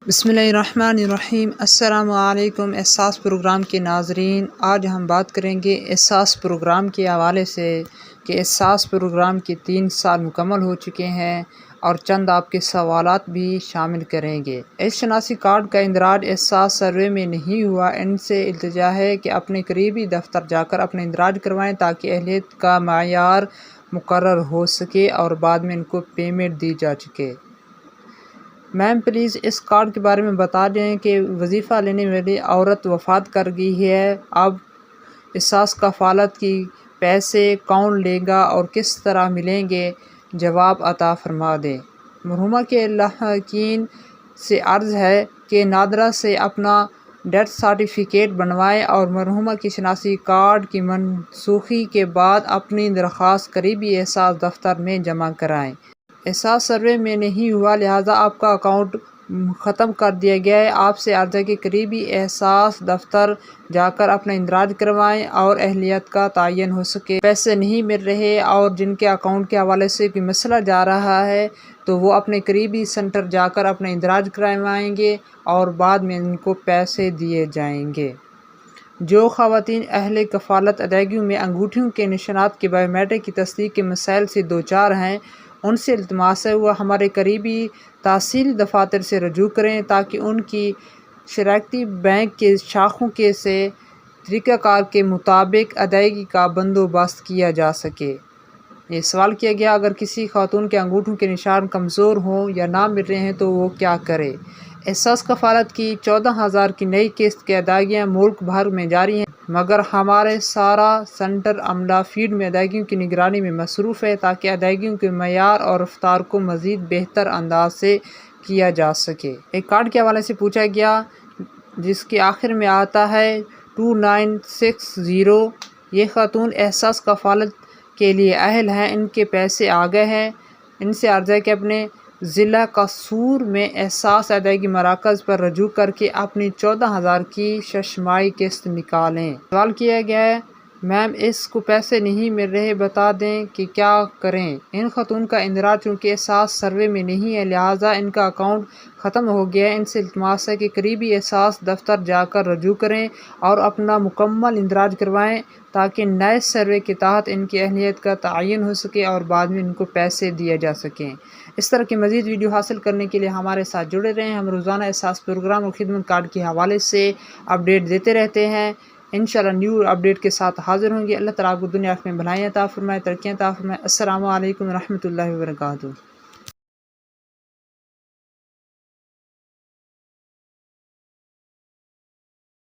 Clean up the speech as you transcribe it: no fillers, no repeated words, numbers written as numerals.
بسم اللہ الرحمن الرحیم۔ السلام علیکم احساس پروگرام کے ناظرین، آج ہم بات کریں گے احساس پروگرام کے حوالے سے کہ احساس پروگرام کے 3 سال مکمل ہو چکے ہیں اور چند آپ کے سوالات بھی شامل کریں گے۔ اس شناسی کارڈ کا اندراج احساس سروے میں نہیں ہوا، ان سے التجا ہے کہ اپنے قریبی دفتر جا کر اپنا اندراج کروائیں تاکہ اہلیت کا معیار مقرر ہو سکے اور بعد میں ان کو پیمنٹ دی جا سکے۔ میم پلیز اس کارڈ کے بارے میں بتا دیں کہ وظیفہ لینے والی عورت وفات کر گئی ہے، اب احساس کفالت کی پیسے کون لے گا اور کس طرح ملیں گے؟ جواب عطا فرما دیں۔ مرحومہ کے لاحقین سے عرض ہے کہ نادرہ سے اپنا ڈیتھ سرٹیفکیٹ بنوائیں اور مرحومہ کی شناسی کارڈ کی منسوخی کے بعد اپنی درخواست قریبی احساس دفتر میں جمع کرائیں۔ احساس سروے میں نہیں ہوا، لہٰذا آپ کا اکاؤنٹ ختم کر دیا گیا ہے۔ آپ سے عرض ہے کہ قریبی احساس دفتر جا کر اپنا اندراج کروائیں اور اہلیت کا تعین ہو سکے۔ پیسے نہیں مل رہے اور جن کے اکاؤنٹ کے حوالے سے کوئی مسئلہ جا رہا ہے تو وہ اپنے قریبی سینٹر جا کر اپنا اندراج کروائیں گے اور بعد میں ان کو پیسے دیے جائیں گے۔ جو خواتین اہل کفالت ادائیگیوں میں انگوٹھیوں کے نشانات کے بائیو میٹرک کی تصدیق کے مسائل سے دوچار ہیں، ان سے التماس ہے وہ ہمارے قریبی تحصیلی دفاتر سے رجوع کریں تاکہ ان کی شراکتی بینک کے شاخوں کے سے طریقہ کار کے مطابق ادائیگی کا بندوبست کیا جا سکے۔ یہ سوال کیا گیا اگر کسی خاتون کے انگوٹھوں کے نشان کمزور ہوں یا نہ مل رہے ہیں تو وہ کیا کرے؟ احساس کفالت کی 14,000 کی نئی قسط کی ادائیگیاں ملک بھر میں جاری ہیں، مگر ہمارے سارا سینٹر عملہ فیلڈ میں ادائیگیوں کی نگرانی میں مصروف ہے تاکہ ادائیگیوں کے معیار اور رفتار کو مزید بہتر انداز سے کیا جا سکے۔ ایک کارڈ کے حوالے سے پوچھا گیا جس کے آخر میں آتا ہے 2960۔ یہ خاتون احساس کفالت کے لیے اہل ہیں، ان کے پیسے آ گئے ہیں، ان سے عرض ہے کہ اپنے ضلع قصور میں احساس ادائیگی مراکز پر رجوع کر کے اپنی 14,000 کی ششماہی قسط نکالیں۔ سوال کیا گیا ہے میم اس کو پیسے نہیں مل رہے، بتا دیں کہ کیا کریں؟ ان خاتون کا اندراج چونکہ احساس سروے میں نہیں ہے لہٰذا ان کا اکاؤنٹ ختم ہو گیا ہے، ان سے التماس ہے کہ قریبی احساس دفتر جا کر رجوع کریں اور اپنا مکمل اندراج کروائیں تاکہ نئے سروے کے تحت ان کی اہلیت کا تعین ہو سکے اور بعد میں ان کو پیسے دیے جا سکیں۔ اس طرح کی مزید ویڈیو حاصل کرنے کے لیے ہمارے ساتھ جڑے رہیں۔ ہم روزانہ احساس پروگرام اور خدمت کارڈ کے حوالے سے اپڈیٹ دیتے رہتے ہیں۔ انشاءاللہ نیو اپڈیٹ کے ساتھ حاضر ہوں گے۔ اللہ تعالیٰ کو دنیا میں بھلائیاں عطا فرمائے، ترقیاں عطا فرمائے۔ السلام علیکم ورحمۃ اللہ وبرکاتہ۔